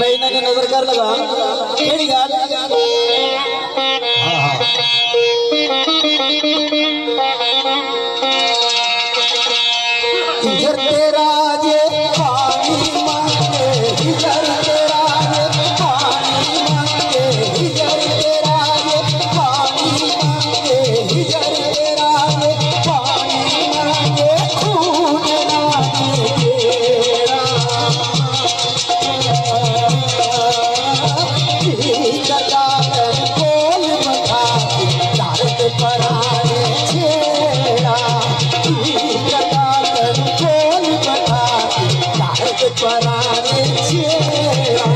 भाई इन्होंने नजर कर लगा केड़ी गल हां इधर तेरा ये पानी मांगे इधर तेरा ये पानी मांगे इधर तेरा ये पानी मांगे इधर तेरा ये पानी मांगे खून मांगे तेरा बोल बता दर्द पराए छेड़ा बोल बता दर्द पराए छेड़ा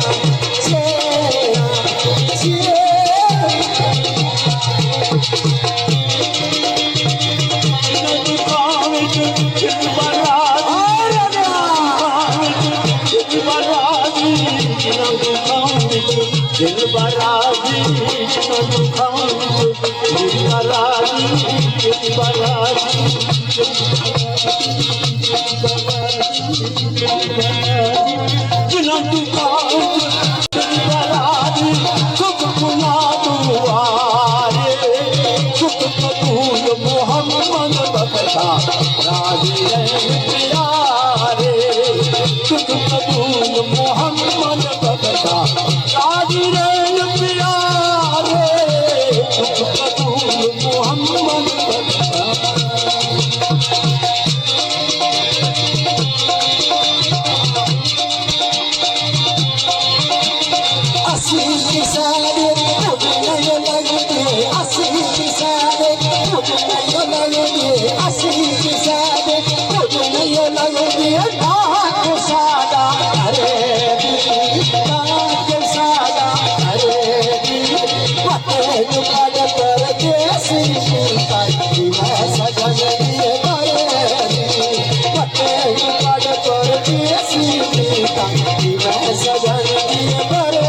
छेड़ा दिल बराजी दिल बराजी दिल बराजी मोहम्मद बख्शा राजी प्यारे कबूल मोहम्मद बख्शा राजी प्यारे कबूल मोहम्मद बख्शा असली सारे नहीं लगते असली सारे नहीं लगते असली सारे नहीं लगते नाक सादा अरे नाक सादा अरे पते दुकान पर देसी मैं सजन दिए करे पते दुकान पर देसी मैं सजन दिए करे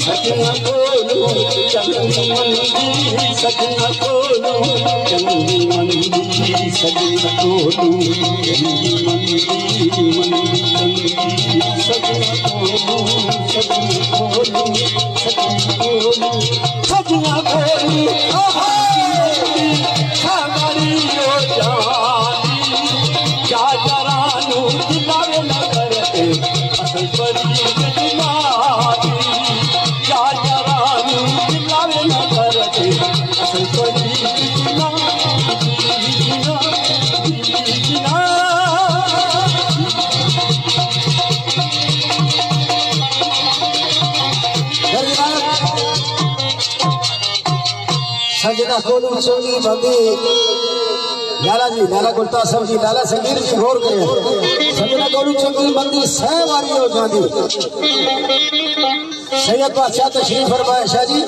सजना बोलो चंगी मंदी सजना बोलो चंगी मंदी सजना बोलो सजना बोलो सजना बोलो हमारी ओ जानी क्या जरानू दिलावे न करते असल परी जमाती क्या जरानू दिलावे न करते असल परी सजना खोलू सोनी बंदी लाला जी, लाला गुलतार साहब जी, लाला संगीत जी गौर करे सजना गोलू चंगी मंदी सह वारी हो जाती सैयद बादशाह तशरीफ फरमाए शाह जी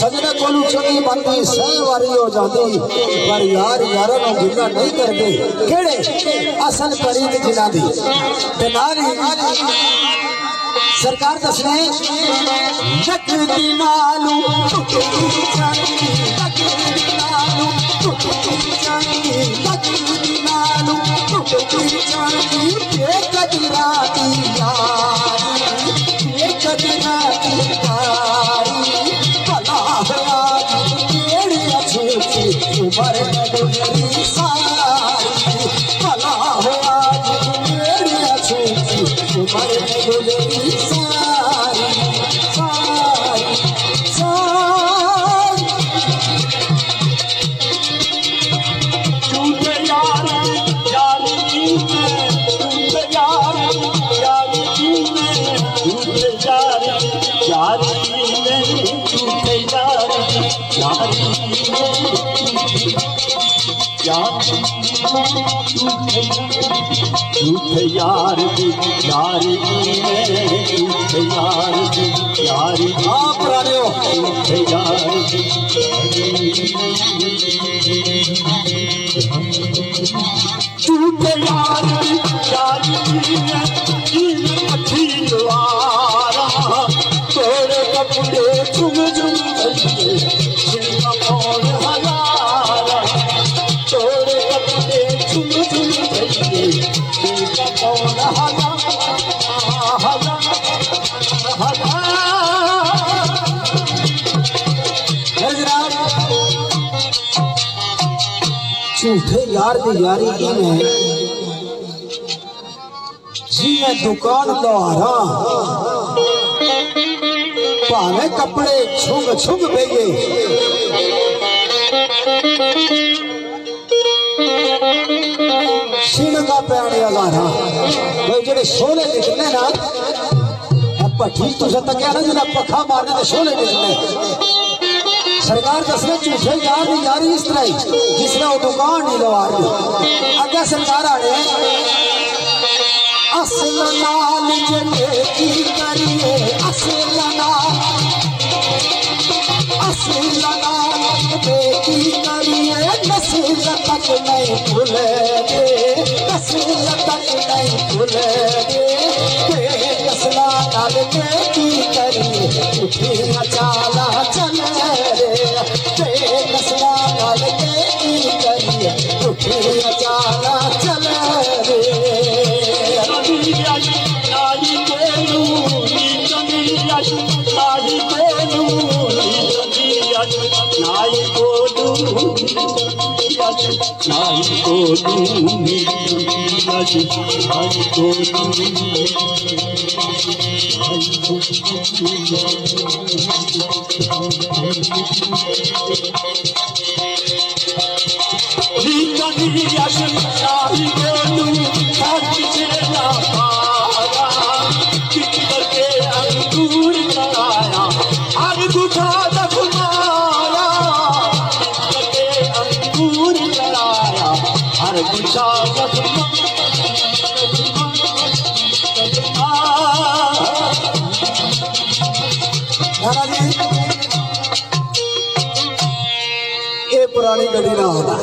सजना गोलू चंगी मंदी सह वारी हो जाती पर यार यारों को गिरना नहीं करते केड़े असल परीद जिना दी ते नारी सरकार दसने जगदी नालू यार दी यारी यारी आप रानियो यार झूठे यार तोरे कपड़े झुम झुम तोरे कपड़े झुम झुम झूठे यार की यारी की में जी मैं दुकान द्वारा भावे कपड़े छुंग छुंग बेगे का पैने वाला भाई जेडे शोले निकलने ना भट्ठी तुझे तक क्या ना जो पखा मारने तो शोले निकलने सरकार दसने झूठे यार दी यारी इस तरह जिस तरह वो दुकान नहीं लवा रही अगर सरकार आने असल नाल जने की करिए असल नाल की करिए नस्ल तक नहीं भूलेंगे नस्ल तक नहीं भूलेंगे नस्ला नाल की करिए उठिया चाला चले रे नस्ला नाल की करिए उठिया चाला चले रे नाई बोलू पुरानी गड्डी ना होना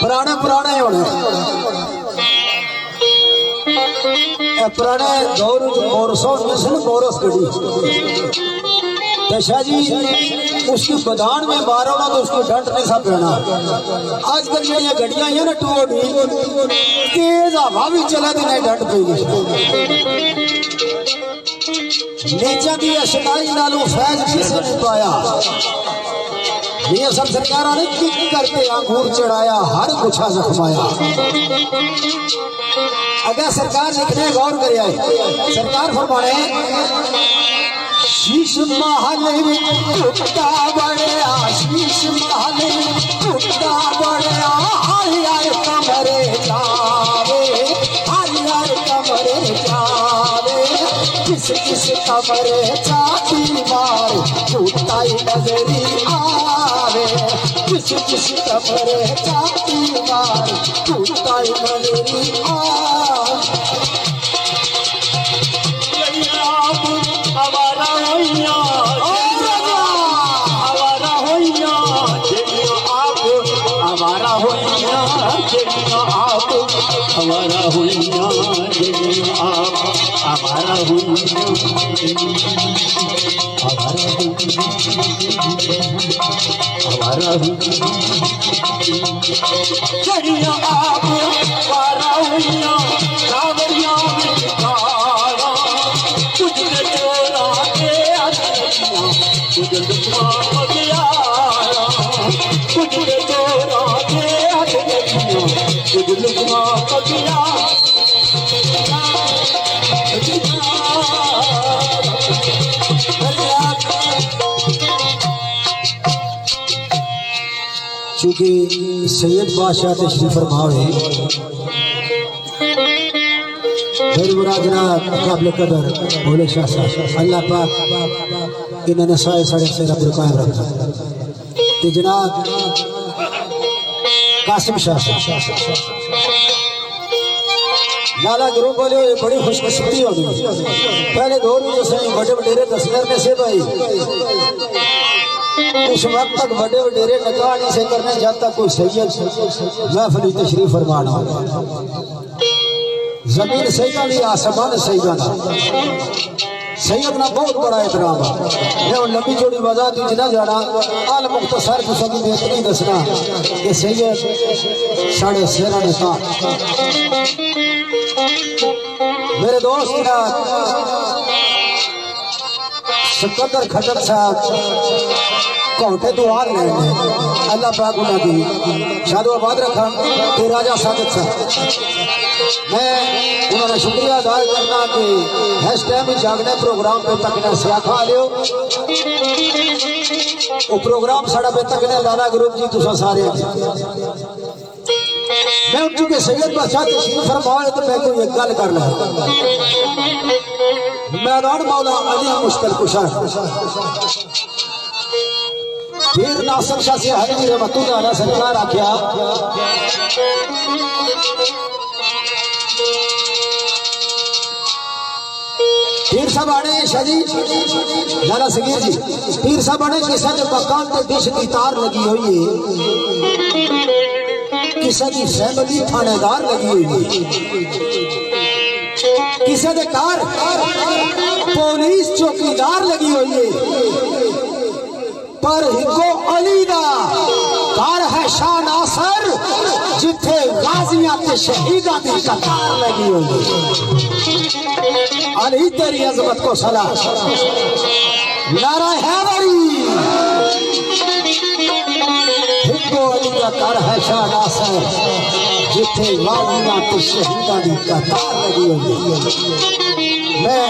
पुराने पुराने होने पुराने दौर मोरस गड्डी दशा जी उसकी बदान में मारो ना तो उसको डंट नहीं सा पहना आजकल जो गड्डियां हैं ना टूट तेज हवा भी चला तो नहीं डंट पी नीचा की अशनाई नालू फैज किसे नहीं पाया ये सब सरकार ने किक करके अंगूर चढ़ाया हर गुच्छा जख्माया अगर सरकार लिखने गौर करे सरकार फरमाने शीश महल टूटा बड़े शीश महल टूटा बड़े हर कमरे जावे हर कमरे जावे किस किस कमरे चाटी मार टूटा नजरी आवे किस किसी किसी कमरे जाती मार टूटता मेरी आवारा होइया आवारा होइया आप आवारा होइया आप आवारा होइया आप आवारा होइया आवारा चढ़िया आप आवारा होइया कावरिया में कारा कुछ चोरा के आदिया कुछ दुआ पगियारा कुछ चोरा के आदिया कुछ दुआ पगियारा चूंकि सैयद बादशाह तशरीफ फरमावे फिर बुरा जनाब काबिल कदर भोले शाह साहब अल्लाह पाक इन्होंने साढ़े से रब कायम रखा तो जनाब कासिम शाह लाला गुरु बोले बड़ी खुशकिस्मती होगी पहले दौर में जो सही बड़े वडेरे दस करने से भाई उस वक्त तक बड़े वडेरे निकाह नहीं से करने जाता कोई सैयद महफिल तशरीफ फरमाना जमीन सैयद आसमान सैयद सैयद ना बहुत बड़ा एहतराम है मैं लंबी चौड़ी वजह दी ना जाना आल मुख्तसर को सभी बेहतरीन दसना कि सैयद साढ़े सेरा ने कहा मेरे दोस्त ना सिकंदर खटर साहब कोटे दुआ लेने अल्लाह पाक उन्हें शादो आबाद रखा ते राजा सादिक साहब मैं उन्होंने शुक्रिया अदा करना कि इस टाइम जागने प्रोग्राम पे तकने सियाखा लियो वो प्रोग्राम साड़ा पे तकने लाला ग्रुप जी तुसा सारे मैं उन चुके सैयद बादशाह तशरीफ फरमाए तो मैं कोई एक गल कर ला मैदान मौला अली मुश्किल कुशा फिर नासिर शाह से हरी रहमतुल्लाह अलैह सरकार आख्या पीर साहब आने शाजी लाला सगीर जी पीर साहब आने किसी के मकान पे डिश की तार लगी हुई है किसी की फैमिली थानेदार लगी हुई है किसी के कार पुलिस चौकीदार लगी हुई है पर हिंगो अली दा कार है शाह नासर जिथे गाजियां ते शहीदां दी कतार लगी हुई है अली तेरी अजमत को सलाम नारा हैदरी हिंगो अली दा कार है शाह नासर जिथे गाजियां ते शहीदां दी कतार लगी हुई है मैं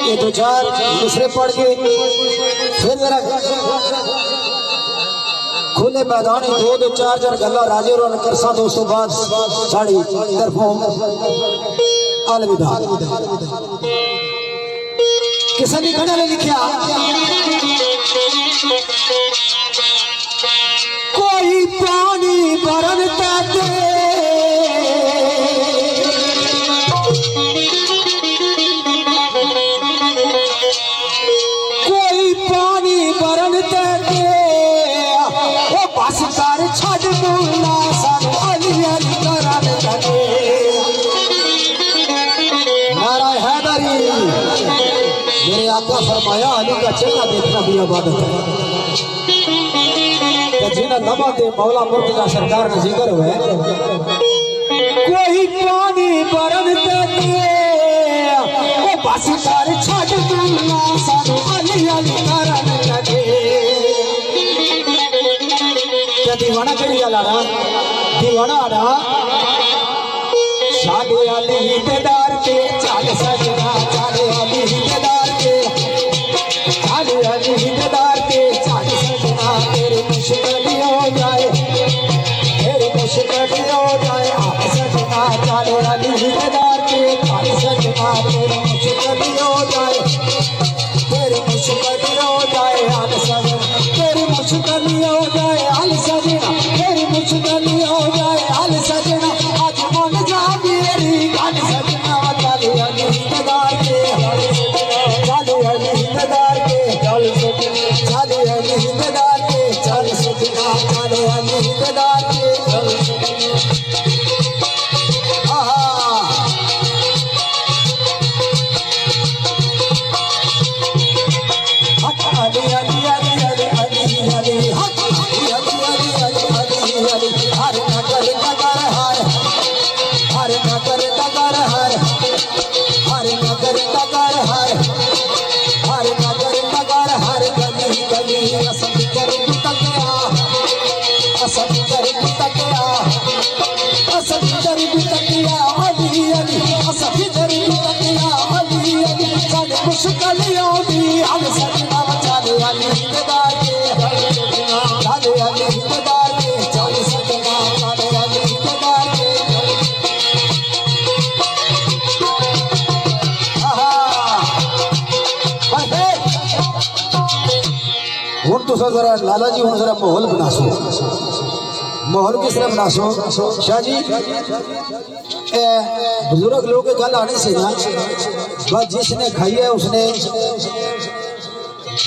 ये दो चार दूसरे पढ़ के फिर जरा खुले मैदान दो चार गल्ला राजे रोन करसा दोस्तों बाद साड़ी तरफों अलविदा किसी लिखने ने लिखा कोई पानी भरन ताते फरमाया अली का चेहरा देखना भी इबादत है जिन्हें नमा दे मौला मुर्तजा सरकार ने जिक्र हुए कोई पानी बरन दिए वो बस कर छड़ दूंगा सानू अली अली करन लगे क्या दीवाना करी गल आना दीवाना आना साडे अली दे डर के चल सजना साडे अली दे डर के अली हिदार के चाल सजना तेरे मुश्किल हो जाए आप सजना चाले अली हिदार के चाल सजना तेरे मुश्किल हो जाए आप सजना तेरे मुश्किल हो जाए आल सजना हर नगर नगर हर नगर नगर हर नगर नगर हर गली गली असद कर तकिया असद कर तकिया असद कर तकिया अली अली असद कर तकिया अली अली साडे मुश्किल आउंदी हल सजना चले अली इंतजार के चले अली इंतजार के चल सजना चले अली इंतजार के हूँ तुसा जरा लाला जी हूँ जरा माहौल बनासो माहौल किस तरह बनासो शाह जी बुजुर्ग लोग के गल आने से ना बस जिसने खाई है उसने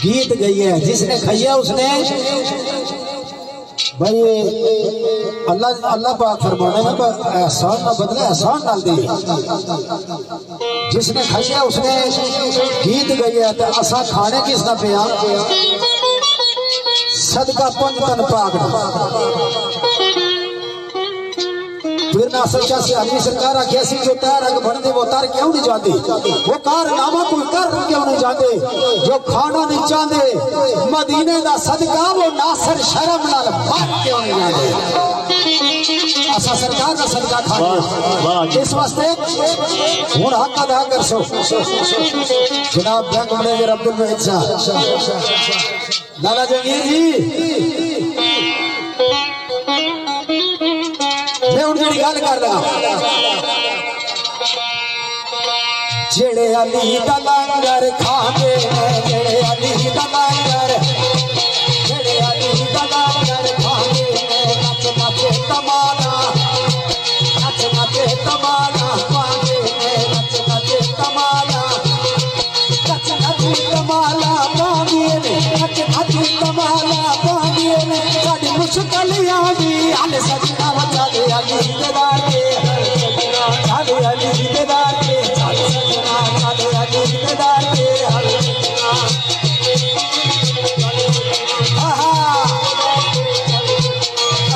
गीत गई है जिसने खाई है उसने भाई अल्लाह अल्लाह पाक फरमाने में एहसान ना बदले एहसान डाल दे जिसने खाई है उसने गीत गई है तो असा खाने किसना पिया सदका पंज तन पागड़ा फिर ना सच्चा से अली सरकार आखिया सी जो तैर अग बढ़ते वो तार क्यों नहीं जाते वो कारनामा कोई कर क्यों नहीं जाते जो खाना नहीं चाहते मदीने का सदका वो नासर शर्म नाल मर क्यों नहीं जाते असा सरकार का सदका खाना इस वास्ते हुण हक अदा कर सो जनाब बैंक मैनेजर अब्दुल वहीद साहब लाला जंगीर जी मैं उनकी गल कर रहा जेड़े अली दा लंगर खांदे जेड़े अली दा लंगर जेड़े अली दा लंगर खांदे नच नच तमाना पांदे नच नच तमाना पांदे नच नच तमाना पांदे साडी मुश्किल आंदी हल सजना चले अली इंतजार के चले अली इंतजार के चल सजना चले अली इंतजार के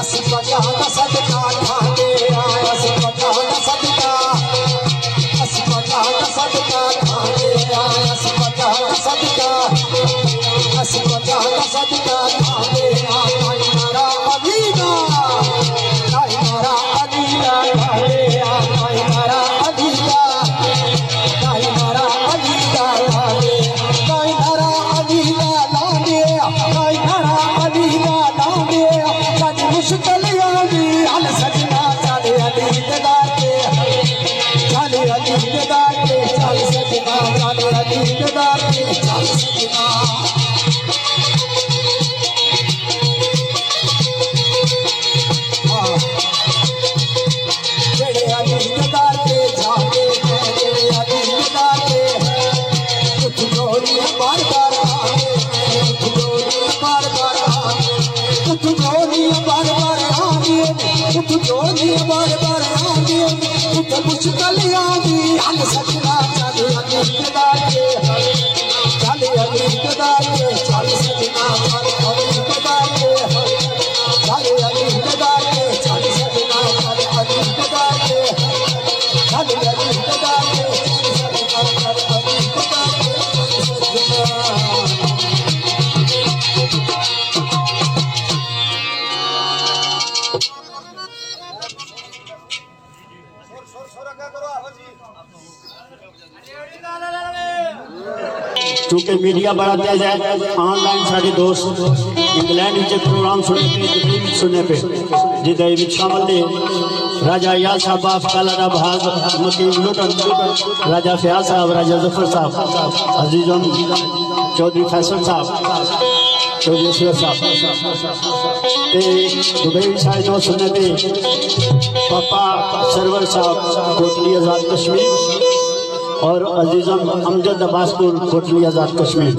असपका सदका खाते असपका सदका असपका सदका खाते असपका सदका असपका सदका खाते नारा अलीना नारा अलीना नारा अलीना नारा अलीना नारा अलीना लागे नारा अलीना लागे साडी मुश्किल आंदी हल सजना चले अली इंतजार के चले अली इंतजार के चल सजना चले अली इंतजार के चल सजना जेड़े अली इंतजार के जाके जेड़े अली इंतजार के कुछ जोड़ी बार बार आवे कुछ जोड़ी बार बार आवे कुछ जोड़ी बार बार आवे कुछ जोड़ी बार बार आवे कुछ मुश्किल आवी हल सजना चले अली इंतजार के चले अली इंतजार के चल सजना चले अली इंतजार के चले अली इंतजार के चल सजना चले अली इंतजार के चले अली इंतजार के चल सजना चले अली इंतजार के चूंकि मीडिया बड़ा तेज है ऑनलाइन साढ़े दोस्त इंग्लैंड प्रोग्राम सुनने पे जिदे शामिल ने राजा याद साहब काला बहाज मकीम लुटन राजा फयाज साहब राजा जफर साहब अजीजम चौधरी फैसल साहब चौधरी असलर साहब दुबई साढ़े दोस्त सुनने पे पापा सरवर साहब कोटली आज़ाद कश्मीर और अजीजम अमजद अब्बासपुर कोटली आज़ाद कश्मीर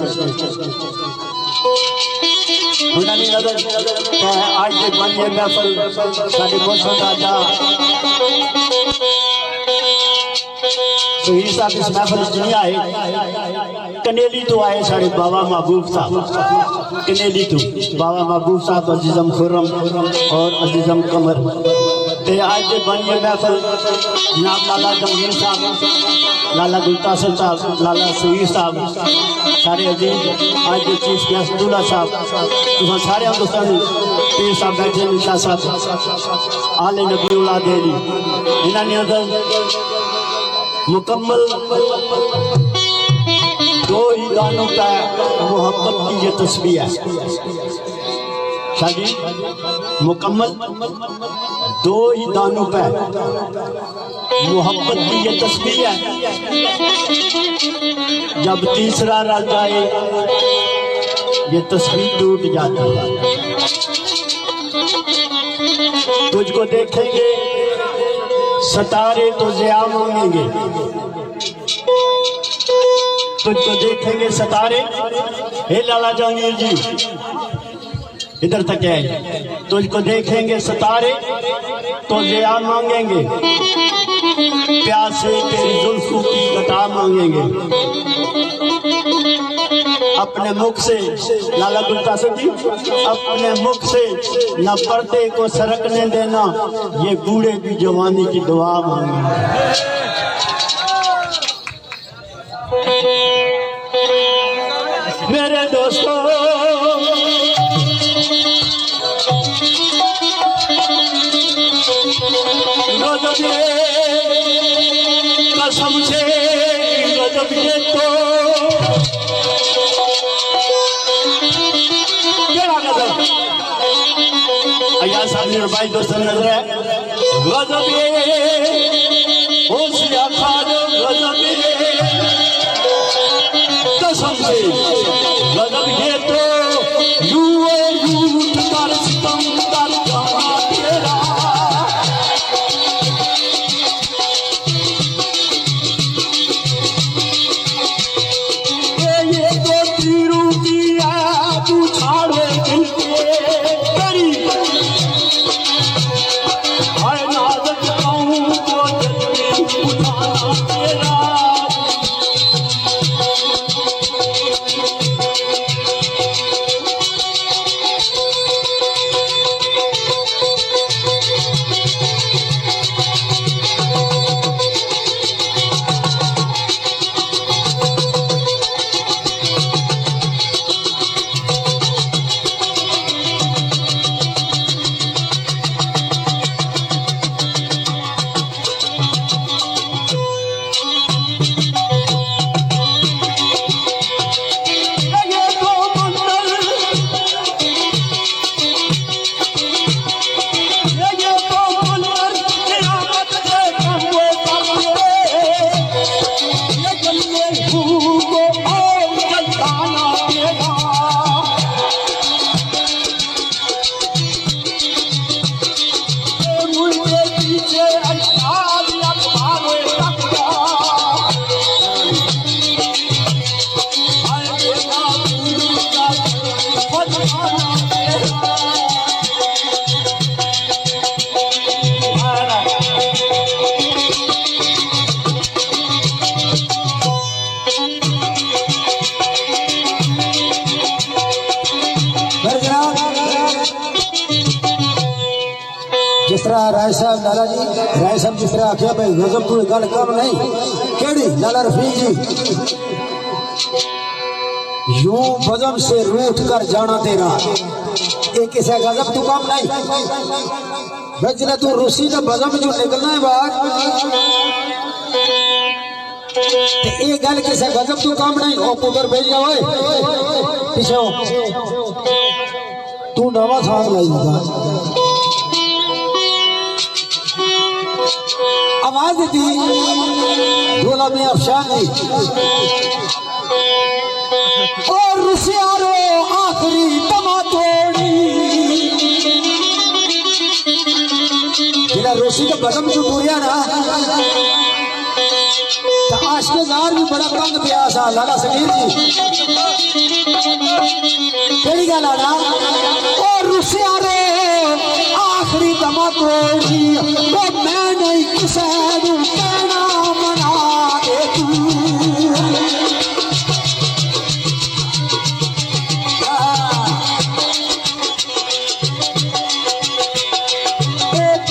आज के बनिए महफल साढ़े मौसम राजा शहीद साहब इस महफल नहीं आए कनेली तो आए साढ़े बाबा महबूब साहब कनेली तो बाबा महबूब साहब अजीजम खुर्रम और अजीजम कमर ते आज के बनिए महफल जनाब लाला जमगीर साहब, लाला गुलतासर साहब, लाला सईद साहब, सारे अजीज आज के चीफ गेस्ट दूल्हा साहब, तुम सारे दोस्तों पीर साहब बैठे निशा साहब आले नबी औलाद अली इन्होंने अंदर मुकम्मल दो ही गानों का मोहब्बत की ये तस्वीर है शादी मुकम्मल दो ही दानों पे मोहब्बत की ये तस्वीर है। जब तीसरा रल जाए ये तस्वीर टूट जाती है। तुझको देखेंगे सितारे तो ज़िया मांगेंगे, तुझको देखेंगे सितारे। हे लाला जहांगीर जी इधर तक है, तुझको देखेंगे सितारे तो ज़िया मांगेंगे, प्यासे तेरी जुल्फों की घटा मांगेंगे। अपने मुख से लाला गुलतासर जी अपने मुख से न पर्दे को सरकने देना, ये बूढ़े की जवानी की दुआ मांगेंगे। मेरे दोस्तों कसम से गजब ये तो क्या गजब अया साहब भाई दोस्तों नजर है गजब ये होशिया खानो गजब ये कसम से गजब ये तो रूठ कर सितम कर जाना तेरा। जिस तरह राय साहब लाला जी राय साहब जिस तरह आखिया भाई गजब तू गल कम नहीं केड़ी लाला रफीक जी यूं बजम से रूठ कर जाना तेरा ये किसी गजब तू कम नहीं भाई जिला तू रूसी का बजम जो निकलना है बात ये गल किसी गजब तू कम नहीं ओ पुत्र भेज जाओ पीछे तू नवा सांग लाई लगा आवाज दी ढोला में अफशान दी और रुसियारो आखिरी तमा तोड़ी जिला रोशी का बदम जो टूरिया ना तो आश्केदार भी बड़ा तंग प्यासा लाला समीर जी केड़ी गल आना और रुसियारो आखिरी तमा तोड़ी तो मैं नहीं किसे कहना मना दे तू एक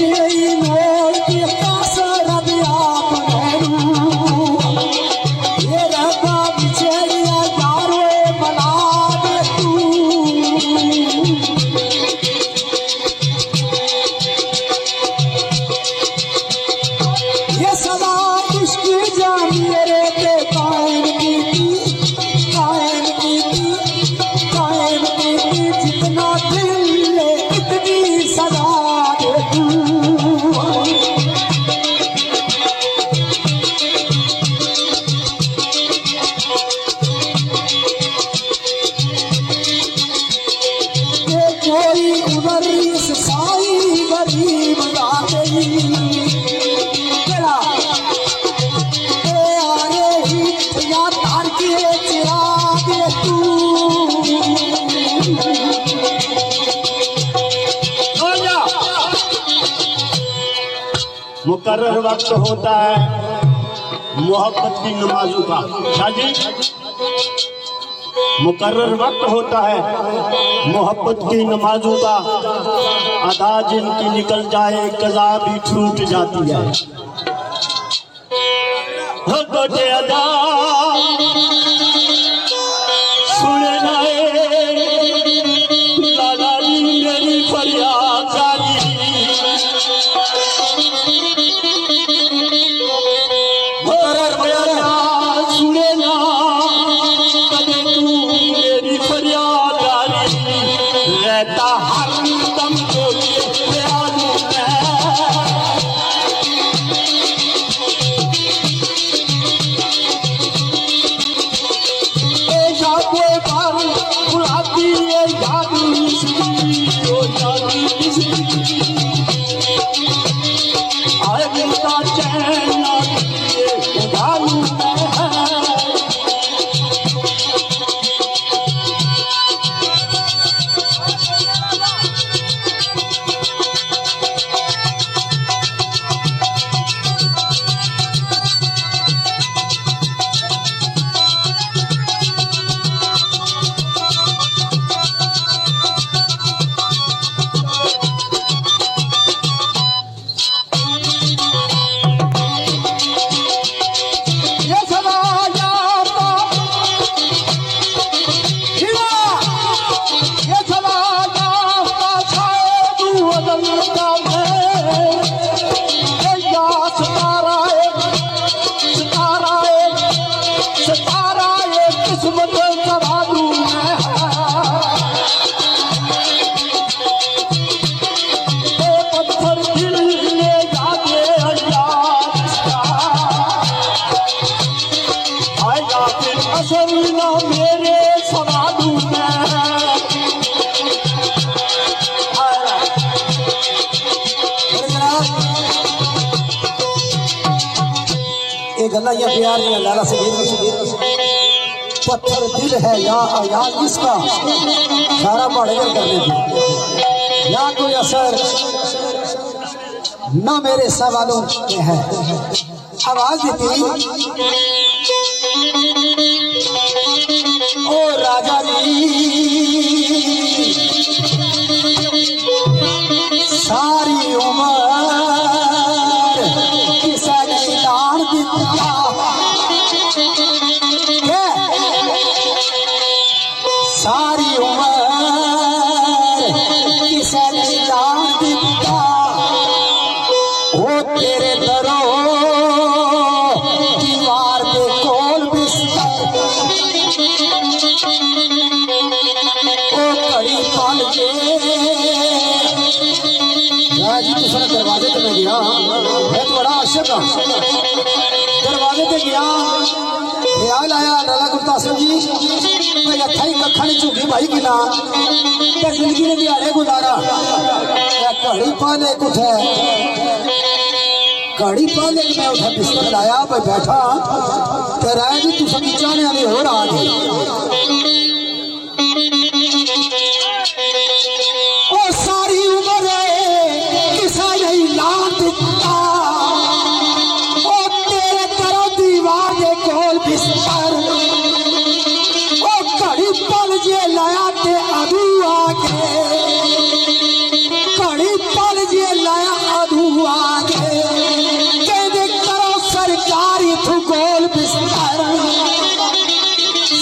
मुकर्रर वक्त होता है मोहब्बत की नमाजों का। शाह जी, मुकर्रर वक्त होता है मोहब्बत की नमाजों का, अदा जिनकी निकल जाए कज़ा भी छूट जाती है। हो गोटे अदा सुने नाए लाला मेरी फरियाद जारी, सुने ना कदे तू मेरी फरियाद जारी, रहता हर दम को ख्यालों में। बुलाती है याद आए मिलता चैन ढालू मेरे समाधु गल्ला या प्यार या लाला से पत्थर दिल है या इसका सारा पढ़कर करने की या कोई असर न मेरे सवालों में है। आवाज देती ओ राजा जी सारी उम्र किसा ने दान दिता, सारी उम्र किसा ने दान दिता, वो तेरे दरो दीवार पे कोल बिस्तर, ओ कड़ी पाल के जी दूसरा दरवाजे पे मैं गया, मैं तो बड़ा आशक हूँ। दरवाजे पे गया, ख्याल आया लाला गुरदासपुर जी मैं अखा ही कखा नहीं झुकी भाई की ना जिंदगी ने दिहाड़े गुजारा घड़ी पाले कुछ है घड़ी पाले मैं उठा बिस्तर लाया मैं बैठा तो राय जी तू सभी चाहने वाली हो रहा है ओ सारी उम्र किसा नहीं लान दिता, ओ तेरे तरह दीवार के कोल बिस्तर, ओ घड़ी पल जे लाया ते अधू आगे, घड़ी पल जे लाया अधू आगे, कहते करो सरकारी थू गोल बिस्तर,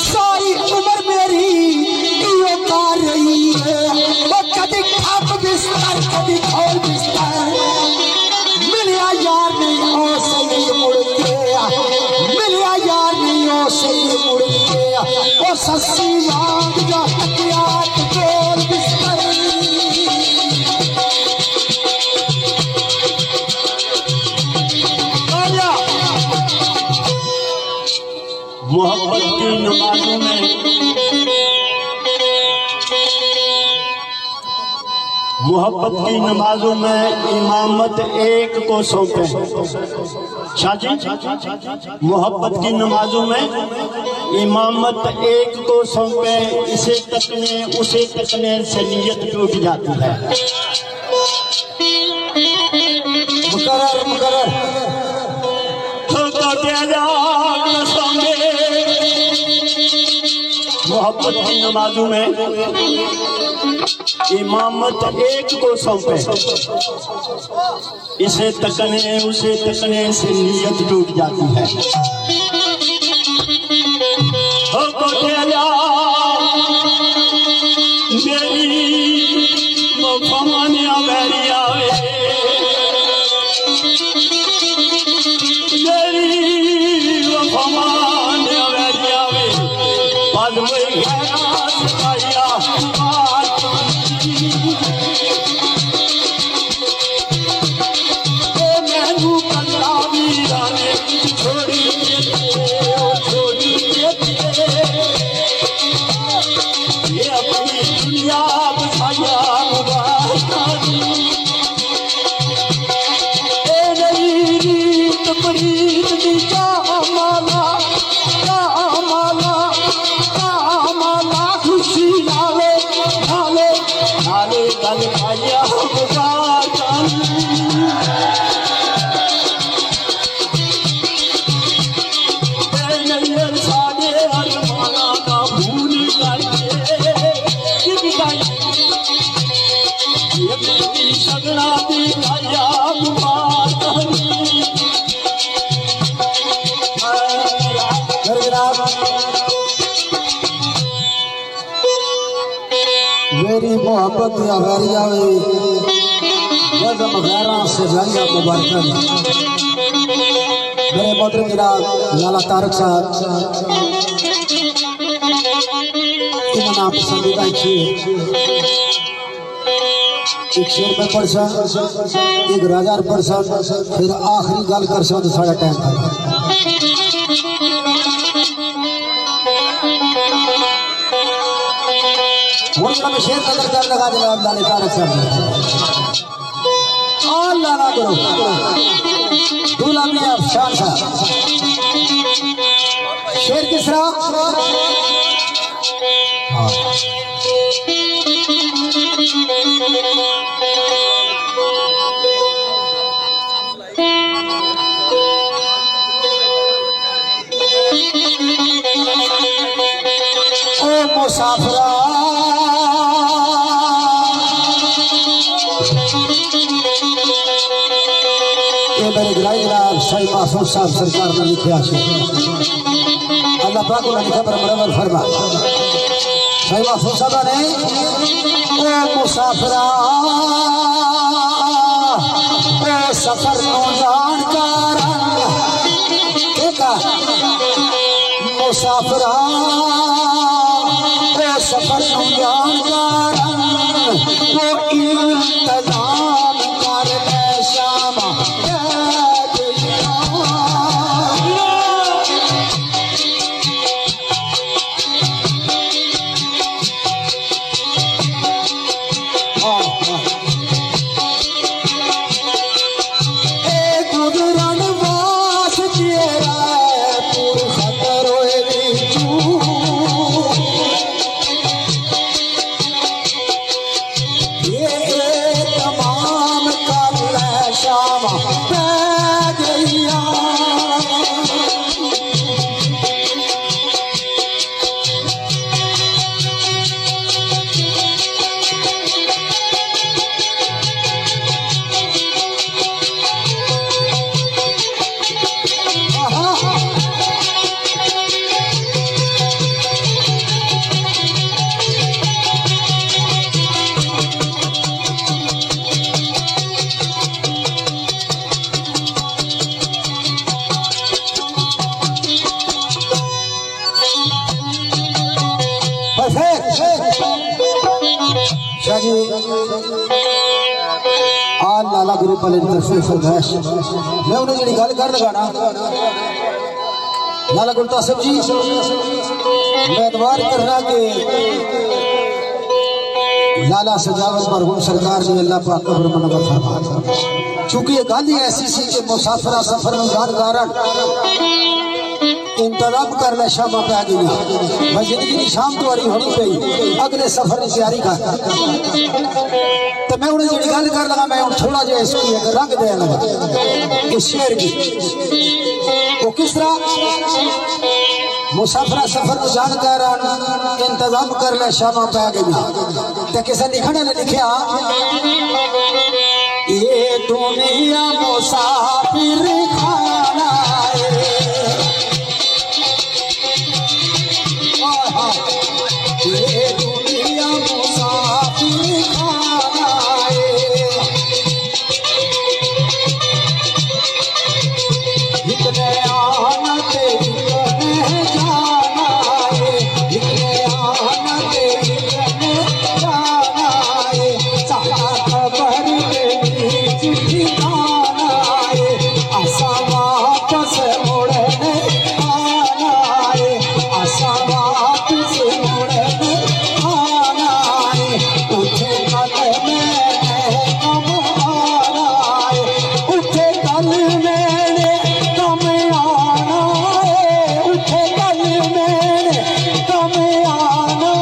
सारी उम्र मेरी इयो कार रही है, वो कभी खाप बिस्तर कभी खोल बिस्तर, मिलिया यार नहीं हो सही मुड़ के, मिलिया यार नहीं हो सही मुड़ के, ओ सस्सी मांग जा हथियार गोल बिस्तर। मोहब्बत की नमाजों में मोहब्बत की नमाजों में इमामत एक को सौंपे। शाह जी मोहब्बत की नमाजों में इमामत एक को सौंपे, इसे तकने उसे तकने से नीयत टूट जाती है। मुकर्रर मोहब्बत की नमाजों में इमामत एक को सौंपे, इसे तकने से नीयत टूट जाती है। हो कोठेला मेरी मुफमानिया मेरी आवे, मेरी मुफमानिया मेरी आवे, बाद में मेरी मोहब्बत अगरिया नज़म गैरा से जाइया मुबारक। मेरे मोहतरम जनाब लाला तारक साहब इन्होंने पसंदीदा एक शेर में पढ़सा, एक राजार पढ़सा, फिर आखिरी गल कर तो साढ़ा टाइम था। में शेर नजर कर लगा जनाब लाले तारक साहब अल्लाह ना करो दूल्हा में अफशान था। शेर किसरा ओ मुसाफिरा मेरे गिराई जनाब सही महफूज साहब सरकार ने लिखे अल्लाह पाक ने लिखा बरबर फरमा सही महफूज साहब ने ओ मुसाफिरा ओ सफर नो जानकार मुसाफिरा ओ सफर नो जानकार वो इंतजाम कर ले शामा लाला गुरु पाले फरमाइश मैं उन्हें जी गल कर लगाना लाला गुरदास साहब जी मैं एतबार करना कि लाला सजावत मरहूम सरकार ने अल्लाह पाक कब्र मनवर फरमा चूंकि ये गल ही ऐसी सी कि मुसाफिरा सफर में गारन इंतजाम कर ले शामा पे आ गई मैं जिंदगी की शाम तुम्हारी होनी पई अगले सफर की तैयारी कर तो मैं उन्हें जी गल कर लगा मैं थोड़ा जिहा इसकी रंग दे लगा इस शेर की वो किस तरह मुसाफरा सफर को जानकर इंतजाम कर ले शामा पे आ गई तो किसी लिखने ने लिखा ये दुनिया मुसाफिर खाना ये दुनिया मुसाफिर खाना इतने आना तेरी जाना इतने आना तेरी जाना सारा खबर तेरी चिट्ठी आना आसा वापस मुड़ने आना आसा वापस मुड़ने आना उठे कल में कम आना उठे कल में कम आना उठे कल में कम आना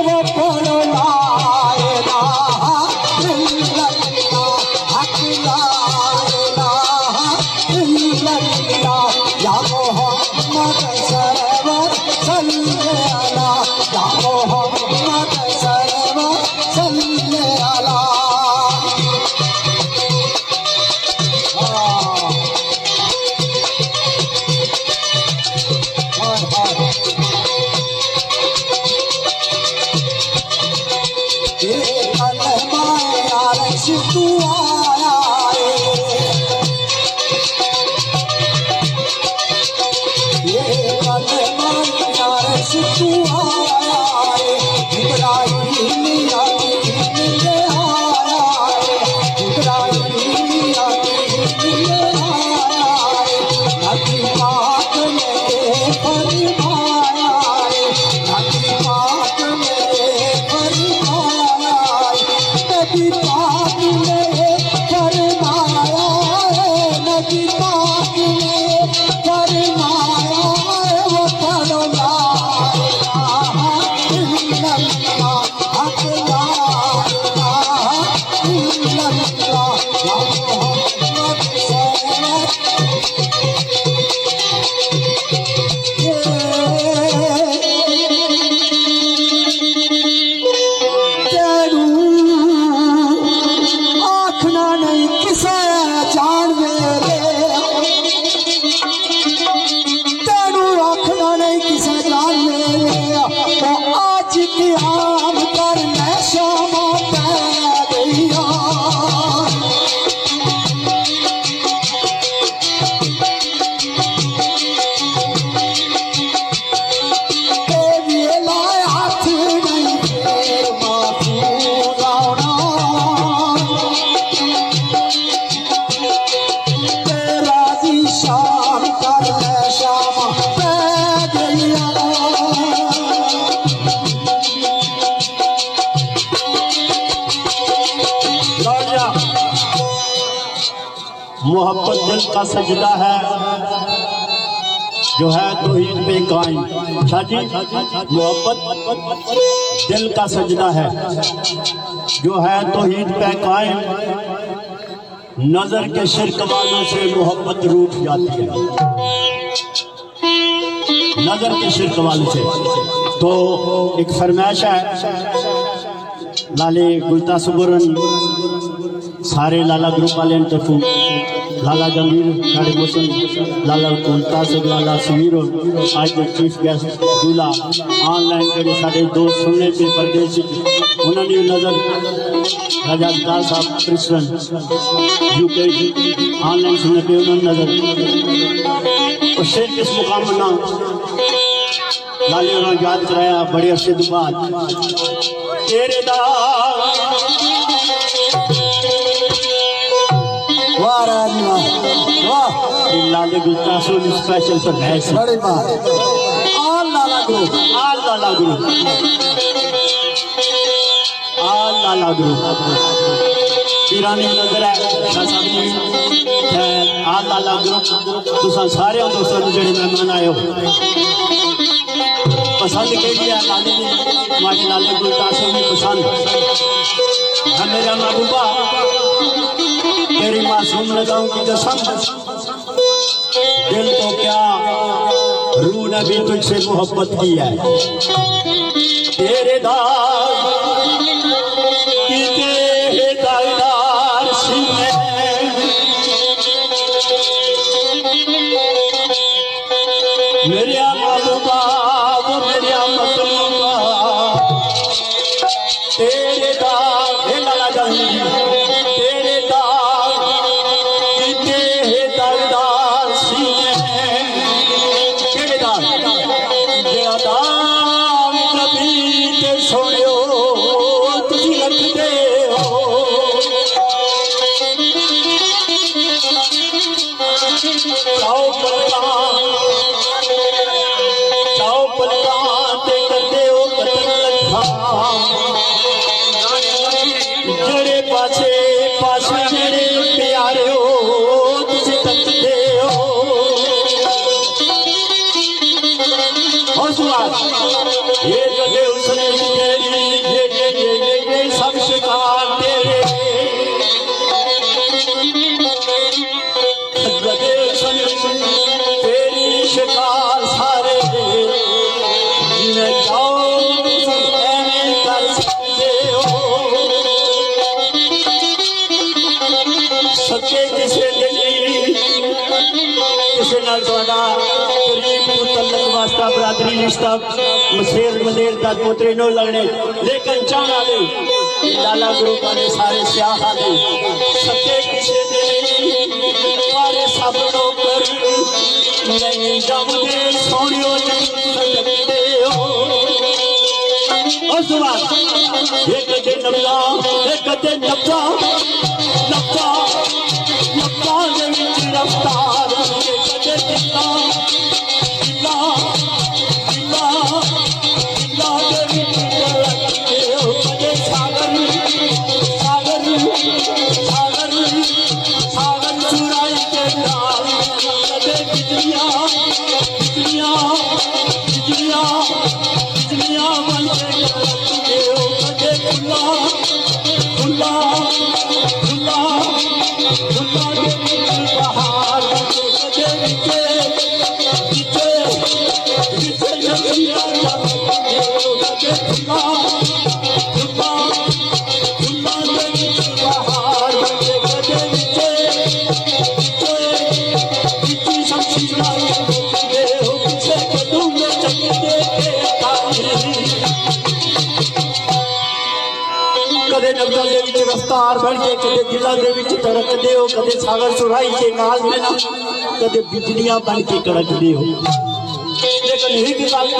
वो पढ़ो ला इलाहा इल्लल्लाह हक ला इलाहा इल्लल्लाह या मोहम्मद सरवर सल्ले अला या मोहम्मद सरवर सल्ले अला ये कलमा यार तू आया ये कलमा यार तू आया इब्राहिम यानी मिले आया इब्राहिम यानी मिले आया नबी पाक ने फरमाया नबी पाक ने फरमाया नबी पाक ने फरमाया नबी पाक ने फरमाया वो पढ़ो ला इलाहा इल्लल्लाह हक ला इलाहा इल्लल्लाह या मोहम्मद सल्लल्लाहु आखना नहीं किसे जान मेरे तेनू आखना नहीं किसे जान मेरे तो आज क्याम करने शामा पै गईया तेरी लाए हाथ नहीं फेर माफूज आना तेरा शाम कर ले शामा पै गईया लौट जा। मोहब्बत दिल का सजदा है जो है तौहीद पे कायम। शादी मोहब्बत दिल का सजदा है जो है तौहीद पे कायम। नजर के शिरक वालों से मोहब्बत रूठ जाती है नजर के शिरक वालों से। तो एक फरमाइश है लाले गुलता सुबरन सारे लाला ग्रुप वाले तरफों लाला जमीर साढ़े मोसन लाला गुलता सब लाला समीर आज के चीफ गेस्ट दूल्हा ऑनलाइन ਜਿਹੜੇ ਸਾਡੇ ਦੋਸਤ सुनने पे परदेश उन्होंने भी नजर राजा दास साहब प्रिंसिपल यूके ऑनलाइन सुनने पे उन्होंने नजर और शेर किस मुकाम ना लाले उन्होंने याद कराया बड़े अरसे के बाद तेरे दा वाह रानी वाह वाह लाले गुलता सोनी स्पेशल पर भैंस बड़ी बात आल लाला ग्रुप आल लाला गुरु पीरानी नजर है शाह साहब जी आ लाला ग्रुप तुसा सारे दोस्तों जेडे मेहमान आए हो पसंद के लिए लाले ने हमारे लाले गुलतासों में पसंद है मेरा महबूबा तेरी मासूम लगाऊं की कसम दिल तो क्या रूह ने भी तुझसे मोहब्बत की है तेरे दाग दागदार सीने मेरे महबूबा वो मेरे मतलूबा तेरे दाग लाला जानी तेरे दाग दागदार सीने तेरे दाग जेड़ा दाग नबी ते सोनियो तुसी रखदे हो चाओ पलकां ते करदे हो कतल लखा जेड़े पासे पासे मेरे प्यारे हो तुसी तकदे हो और सुवाल ये जदे उसने तेरी ये सब शिकार तेरे जदे उसने तेरी शिकार सारे जिन्हें जाओ तुसी ऐने कर सकते हो सच्चे किसे किसे नाल तुहाडा करीब मुतल्लक वास्ता बरादरी रिश्ता मसेर मलेर दा पोतरे नो लगने लेकिन चाहना दे लाला ग्रुप ने सारे स्याह दे सच्चे किसे दे सारे सब नौकर नहीं जमदे सोनियो सकते हो और सुबह एक दे नब्जा एक दे नब्जा नब्जा नब्जा दे विच रफ्तार एक दे दिला दिला दिला दिला दे विच लगते हो कदे सागर सागर सागर सागर चुराई के नाल कदे बिजलियां बिजलियां बिजलियां बिजलियां बन के लगते हो कदे खुला खुला खुला खुला दे विच बहार कदे विचे विचे विचे जंगलियां लगते हो कदे खुला खुला खुला दे विच बहार कदे विचे विचे विचे शमशीरा लगते हो किसे कदू में चलते कदे नब्जा दे विच रफ्तार बढ़ के कदे दिला दे विच धड़कदे हो कदे सागर सुराई के नाल में ना कदे बिजलियां बन के कड़कदे हो लेकिन एक गल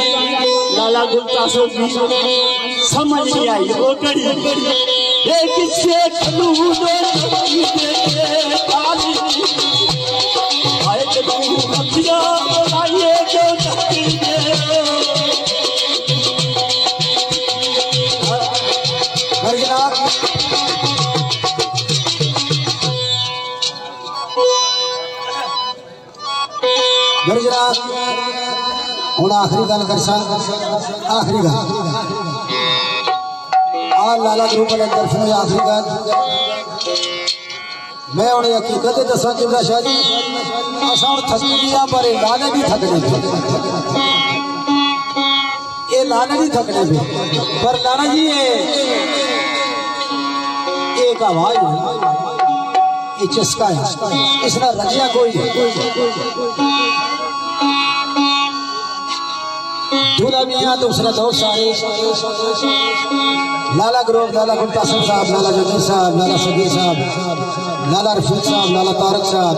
लाला गुलतासो जी समझ नहीं आई वो कड़ी ये किसे खलूदो काली आए के तू अखियां बनाइए जो तकती दे जनाब जनाब हूँ आखिरी गल कर आखिरी गल आ लाला ग्रुप वाले तरफ में आखिरी गल मैं उन्हें हकीकत दसा चिमला शाह जी असा हूँ थकनिया पर लाने भी थकने ये लाने भी थकने पे पर लाना जी एक आवाज ये चस्का है इसने रजिया कोई दूल्हा मियाँ तो उसने बहुत सारे लाला ग्रोह लाला गुलतासम साहब लाला जमीर साहब लाला सगीर साहब लाला रफीक साहब लाला तारक साहब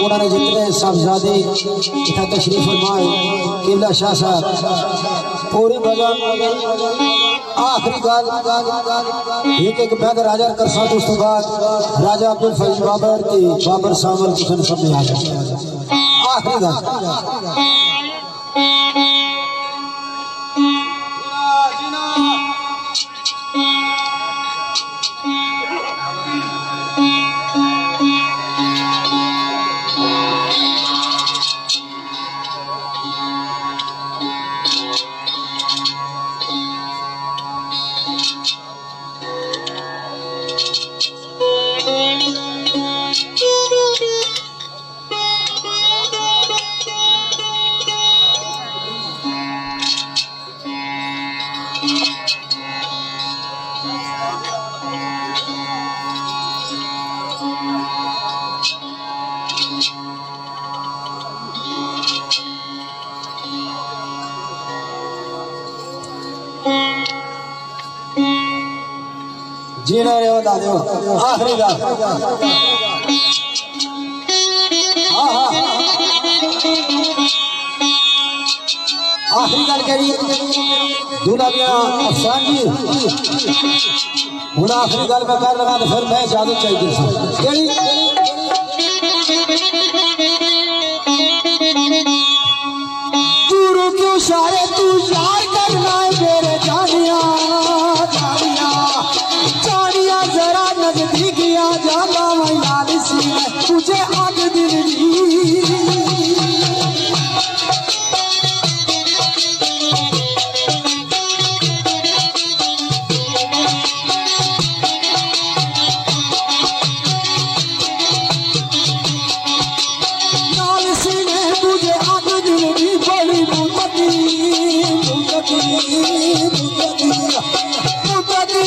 उन्होंने जितने साहबजादे इतना तशरीफ फरमाए किबला शाह साहब पूरी भजन आखिरी गाल एक बैद राजा करसा दोस्तों बाद राजा अब्दुल फैज बाबर की बाबर सामल की सब में आ गए आखिरी गाल जीना रे बता दो आखिरी गल हाँ हाँ आखिरी गल करी दूल्हा मियां अफसान जी हूँ आखिरी गल मैं कर लगा तो फिर मैं इजाजत चाहिए केड़ी दूरों क्यों सारे तू यार करना है मेरे जानिया जानिया जानिया जरा नजदीक आ जाना मैं याद सी तुझे आग दिल दी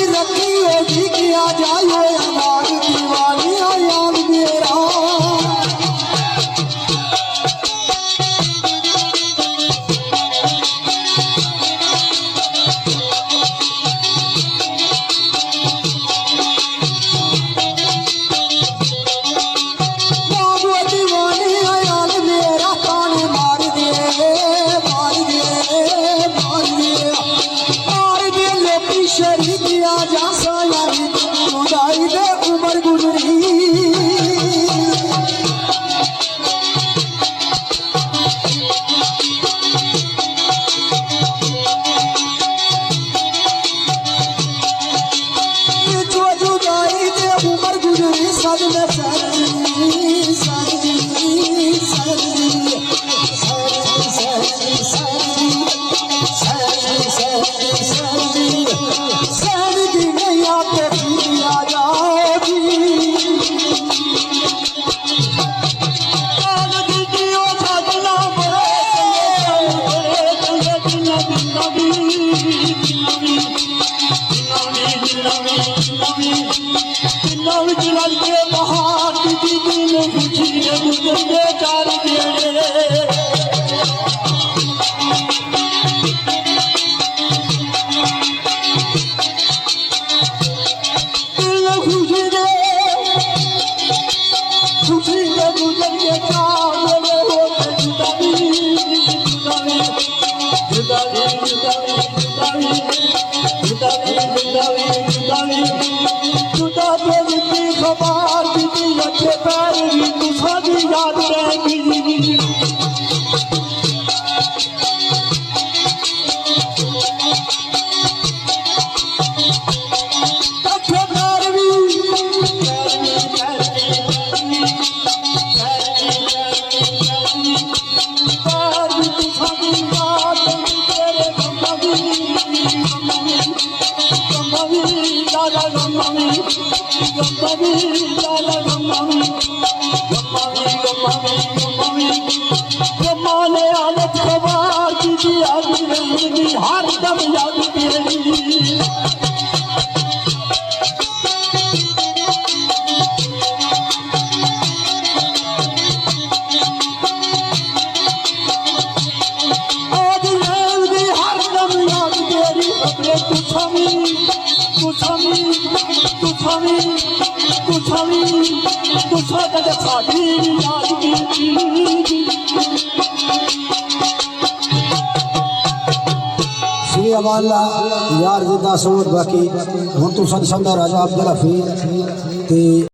रखी होगी किया जाए हमारी दीवानी याद मेरा दीवानी याद मेरा ताने मार दे मार दे मार दे मार दे लोकी शरीक आ जा सायारी खुदाई दे उमर गुजरी जो जुदाई दे उमर गुजरी सज में सजी सजी सजी हर दम याद तेरी अमाला यार जिदा सोच बाकी हूँ तू सन समझा राजा अब्दुल हफीज ते